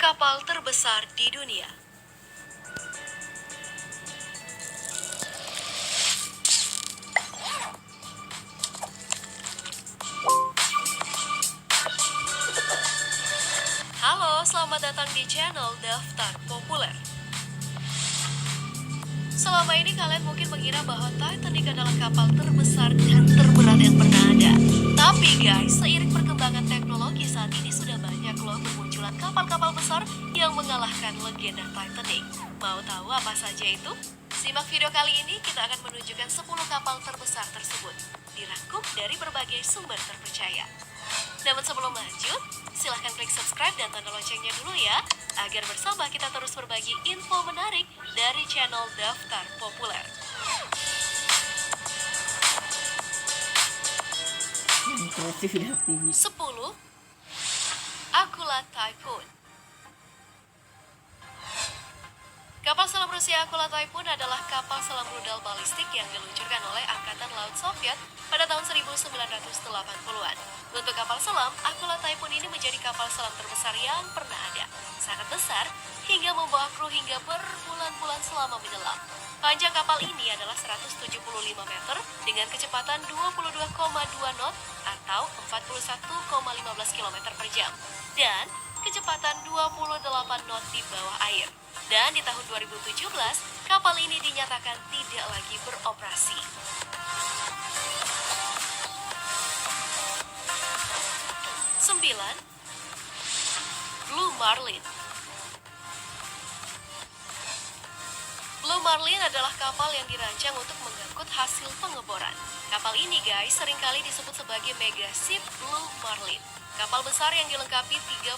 kapal terbesar di dunia. Halo, selamat datang di channel Daftar Populer. Selama ini kalian mungkin mengira bahwa Titanic adalah kapal terbesar dan terberat yang pernah ada. Tapi guys, seiring perkembangan teknologi saat ini sudah banyak loh bermunculan kapal-kapal besar yang mengalahkan legenda Titanic. Mau tahu apa saja itu? Simak video kali ini, kita akan menunjukkan 10 kapal terbesar tersebut, dirangkum dari berbagai sumber terpercaya. Namun sebelum lanjut, silahkan klik subscribe dan tanda loncengnya dulu ya, agar bersama kita terus berbagi info menarik dari channel Daftar Populer. Kreatif udah tinggi. 10. Akula Typhoon. Kapal selam Rusia Akula Typhoon adalah kapal selam rudal balistik yang diluncurkan oleh Angkatan Laut Soviet pada tahun 1980-an. Untuk kapal selam, Akula Typhoon ini menjadi kapal selam terbesar yang pernah ada. Sangat besar, hingga membawa kru hingga berbulan-bulan selama menyelam. Panjang kapal ini adalah 175 meter dengan kecepatan 22,2 knot atau 41,15 km per jam. Dan kecepatan 28 knot di bawah air. Dan di tahun 2017, kapal ini dinyatakan tidak lagi beroperasi. 9. Blue Marlin. Blue Marlin adalah kapal yang dirancang untuk mengangkut hasil pengeboran. Kapal ini guys seringkali disebut sebagai mega ship Blue Marlin. Kapal besar yang dilengkapi 38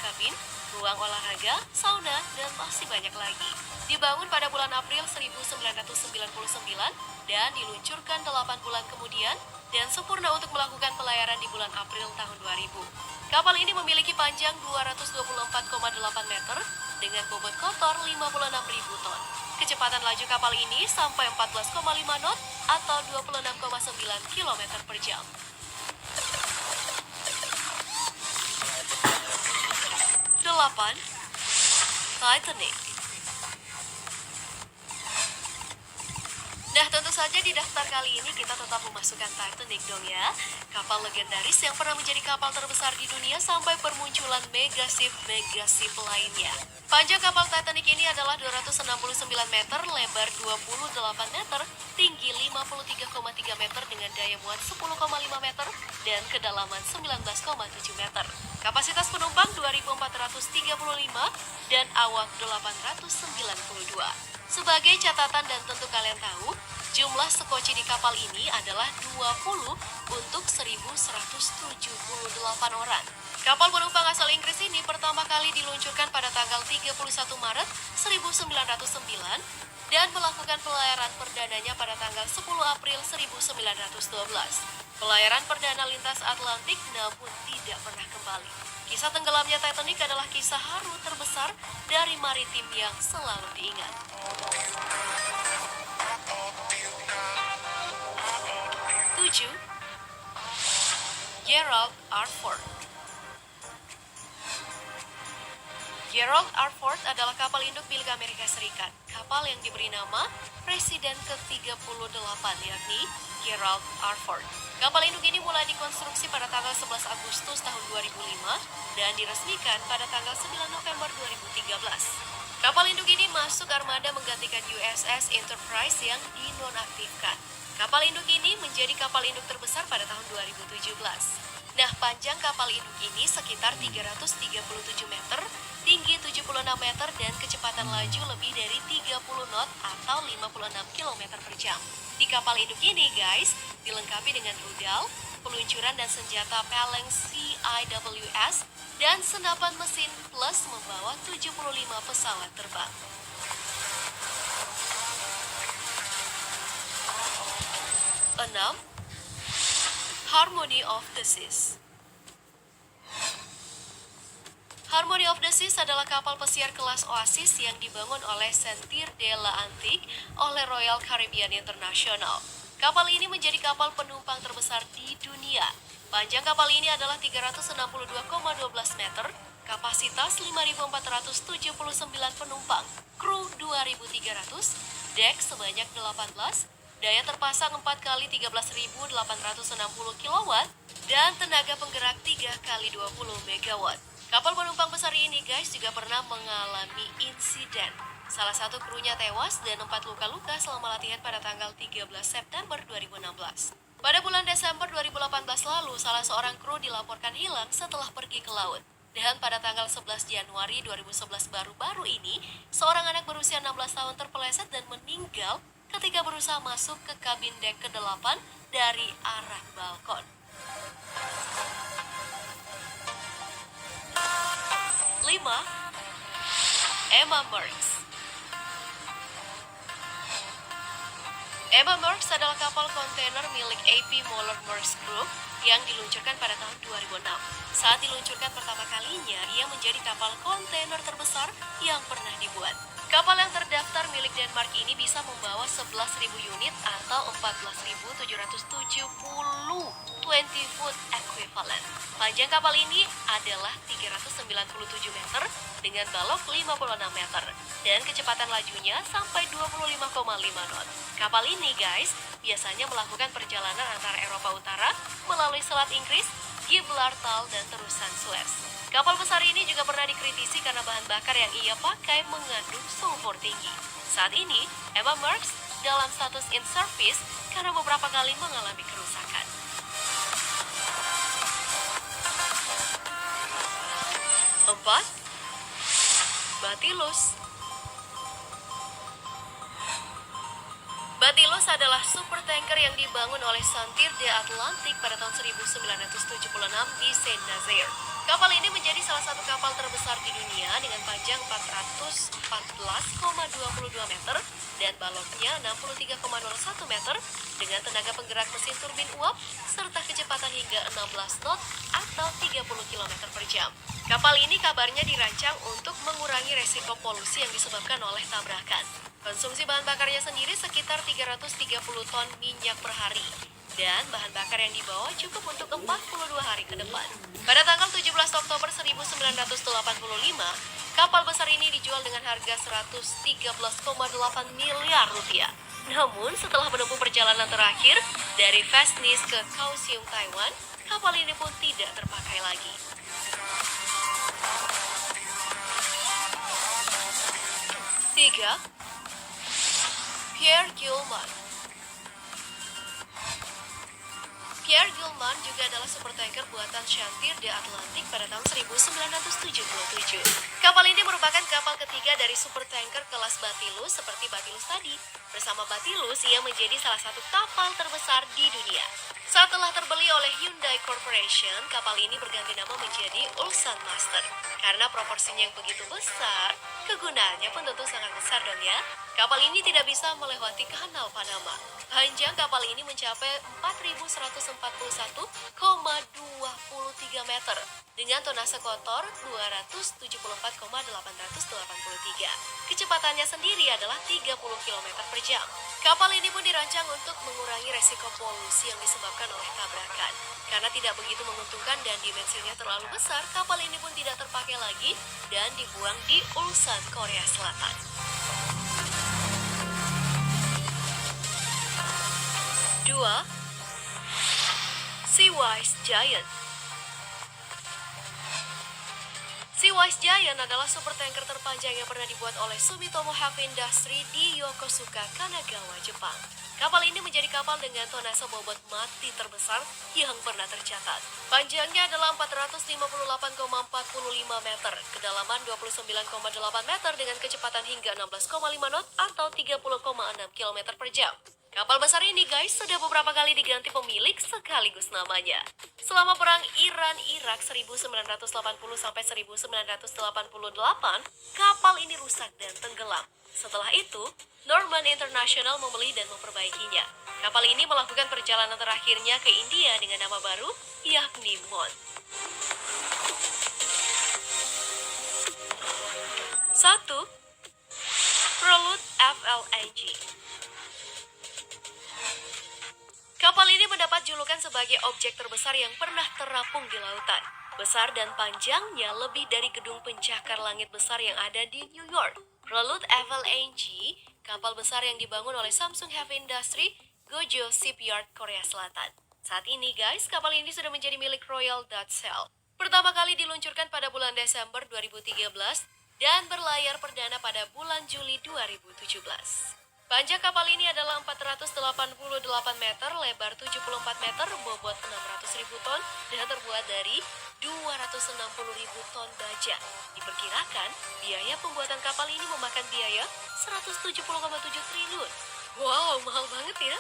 kabin, ruang olahraga, sauna, dan masih banyak lagi. Dibangun pada bulan April 1999 dan diluncurkan 8 bulan kemudian dan sempurna untuk melakukan pelayaran di bulan April tahun 2000. Kapal ini memiliki panjang 224,8 meter dengan bobot kotor 56.000 ton. Kecepatan laju kapal ini sampai 14,5 knot atau 26,9 km per jam. 8. Titanic. Nah, tentu saja di daftar kali ini kita tetap memasukkan Titanic dong ya. Kapal legendaris yang pernah menjadi kapal terbesar di dunia sampai permunculan mega ship lainnya. Panjang kapal Titanic ini adalah 269 meter, lebar 28 meter, tinggi 53,3 meter dengan daya muat 10,5 meter, dan kedalaman 19,7 meter. Kapasitas penumpang 2.435 dan awak 892. Sebagai catatan dan tentu kalian tahu, jumlah sekoci di kapal ini adalah 20 untuk 1.178 orang. Kapal penumpang asal Inggris ini pertama kali diluncurkan pada tanggal 31 Maret 1909 dan melakukan pelayaran perdananya pada tanggal 10 April 1912. Pelayaran perdana lintas Atlantik namun tidak pernah kembali. Kisah tenggelamnya Titanic adalah kisah haru terbesar dari maritim yang selalu diingat. 7. Gerald R. Ford. Gerald R. Ford adalah kapal induk milik Amerika Serikat. Kapal yang diberi nama Presiden ke-38 yakni Gerald R. Ford. Kapal induk ini mulai dikonstruksi pada tanggal 11 Agustus tahun 2005 dan diresmikan pada tanggal 9 November 2013. Kapal induk ini masuk armada menggantikan USS Enterprise yang dinonaktifkan. Kapal induk ini menjadi kapal induk terbesar pada tahun 2017. Nah, panjang kapal induk ini sekitar 337 meter, tinggi 76 meter, dan kecepatan laju lebih dari 30 knot atau 56 km per jam. Di kapal induk ini, guys, dilengkapi dengan rudal, peluncuran dan senjata Phalanx CIWS, dan senapan mesin plus membawa 75 pesawat terbang. 6. Harmony of the Seas. Harmony of the Seas adalah kapal pesiar kelas Oasis yang dibangun oleh Sentir de la Antique oleh Royal Caribbean International. Kapal ini menjadi kapal penumpang terbesar di dunia. Panjang kapal ini adalah 362,12 meter kapasitas 5.479 penumpang, kru 2.300, dek sebanyak 18, daya terpasang 4 kali 13.860 kW, dan tenaga penggerak 3 kali 20 MW. Kapal penumpang besar ini guys juga pernah mengalami insiden. Salah satu krunya tewas dan 4 luka-luka selama latihan pada tanggal 13 September 2016. Pada bulan Desember 2018 lalu, salah seorang kru dilaporkan hilang setelah pergi ke laut. Dan pada tanggal 11 Januari 2011 baru-baru ini, seorang anak berusia 16 tahun terpeleset dan meninggal ketika berusaha masuk ke kabin dek ke-8 dari arah balkon. 5. Emma Merckx. Emma Merckx adalah kapal kontainer milik AP Moller Maersk Group yang diluncurkan pada tahun 2006. Saat diluncurkan pertama kalinya, ia menjadi kapal kontainer terbesar yang pernah dibuat. Kapal yang terdaftar milik Denmark ini bisa membawa 11.000 unit atau 14.770 20 foot equivalent. Panjang kapal ini adalah 397 meter dengan balok 56 meter dan kecepatan lajunya sampai 25,5 knot. Kapal ini guys biasanya melakukan perjalanan antara Eropa Utara melalui Selat Inggris, Gibraltar dan terusan Suez. Kapal besar ini juga pernah dikritisi karena bahan bakar yang ia pakai mengandung sulfur tinggi. Saat ini, Emma Merckx dalam status in service karena beberapa kali mengalami kerusakan. 4. Batilus. Batilus adalah supertanker yang dibangun oleh Santir de Atlantic pada tahun 1976 di Saint-Nazaire. Kapal ini menjadi salah satu kapal terbesar di dunia dengan panjang 414,22 meter dan baloknya 63,01 meter dengan tenaga penggerak mesin turbin uap serta kecepatan hingga 16 knot atau 30 km per jam. Kapal ini kabarnya dirancang untuk mengurangi resiko polusi yang disebabkan oleh tabrakan. Konsumsi bahan bakarnya sendiri sekitar 330 ton minyak per hari. Dan bahan bakar yang dibawa cukup untuk 42 hari ke depan. Pada tanggal 17 Oktober 1985, kapal besar ini dijual dengan harga 113,8 miliar rupiah. Namun setelah menempuh perjalanan terakhir dari Fastnis ke Kaohsiung, Taiwan, kapal ini pun tidak terpakai lagi. 3. Pierre Gulman. Pierre Gulman juga adalah supertanker buatan Chantier de Atlantic pada tahun 1977. Kapal ini merupakan kapal ketiga dari supertanker kelas Batilus seperti Batilus tadi. Bersama Batilus, ia menjadi salah satu kapal terbesar di dunia. Saat telah terbeli oleh Hyundai Corporation, kapal ini berganti nama menjadi Ulsan Master. Karena proporsinya yang begitu besar, kegunaannya pun tentu sangat besar dong ya. Kapal ini tidak bisa melewati Kanal Panama. Panjang kapal ini mencapai 4.141,23 meter dengan tonase kotor 274,883. Kecepatannya sendiri adalah 30 km per jam. Kapal ini pun dirancang untuk mengurangi resiko polusi yang disebabkan oleh tabrakan. Karena tidak begitu menguntungkan dan dimensinya terlalu besar, kapal ini pun tidak terpakai lagi dan dibuang di Ulsan, Korea Selatan. 2. Seawise Giant. Seawise Giant adalah supertanker terpanjang yang pernah dibuat oleh Sumitomo Heavy Industry di Yokosuka, Kanagawa, Jepang. Kapal ini menjadi kapal dengan tonase bobot mati terbesar yang pernah tercatat. Panjangnya adalah 458,45 meter, kedalaman 29,8 meter dengan kecepatan hingga 16,5 knot atau 30,6 km per jam. Kapal besar ini guys sudah beberapa kali diganti pemilik sekaligus namanya. Selama perang Iran-Irak 1980-1988, kapal ini rusak dan tenggelam. Setelah itu, Norman International membeli dan memperbaikinya. Kapal ini melakukan perjalanan terakhirnya ke India dengan nama baru, yakni Mon. 1. Prelude FLNG. Kapal ini mendapat julukan sebagai objek terbesar yang pernah terapung di lautan. Besar dan panjangnya lebih dari gedung pencakar langit besar yang ada di New York. Prelude Avalanche, kapal besar yang dibangun oleh Samsung Heavy Industry, Gojo Shipyard, Korea Selatan. Saat ini guys, kapal ini sudah menjadi milik Royal Dutch Shell. Pertama kali diluncurkan pada bulan Desember 2013 dan berlayar perdana pada bulan Juli 2017. Panjang kapal ini adalah 488 meter, lebar 74 meter, bobot 600.000 ton, dan terbuat dari 260.000 ton baja. Diperkirakan, biaya pembuatan kapal ini memakan biaya 170,7 triliun. Wow, mahal banget ya.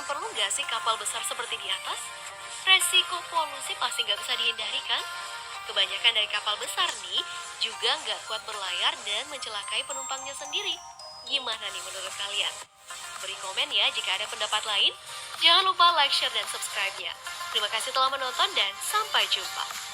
Perlu nggak sih kapal besar seperti di atas? Resiko polusi pasti nggak bisa dihindari kan? Kebanyakan dari kapal besar nih juga nggak kuat berlayar dan mencelakai penumpangnya sendiri. Gimana nih menurut kalian? Beri komen ya jika ada pendapat lain. Jangan lupa like, share, dan subscribe-nya. Terima kasih telah menonton dan sampai jumpa.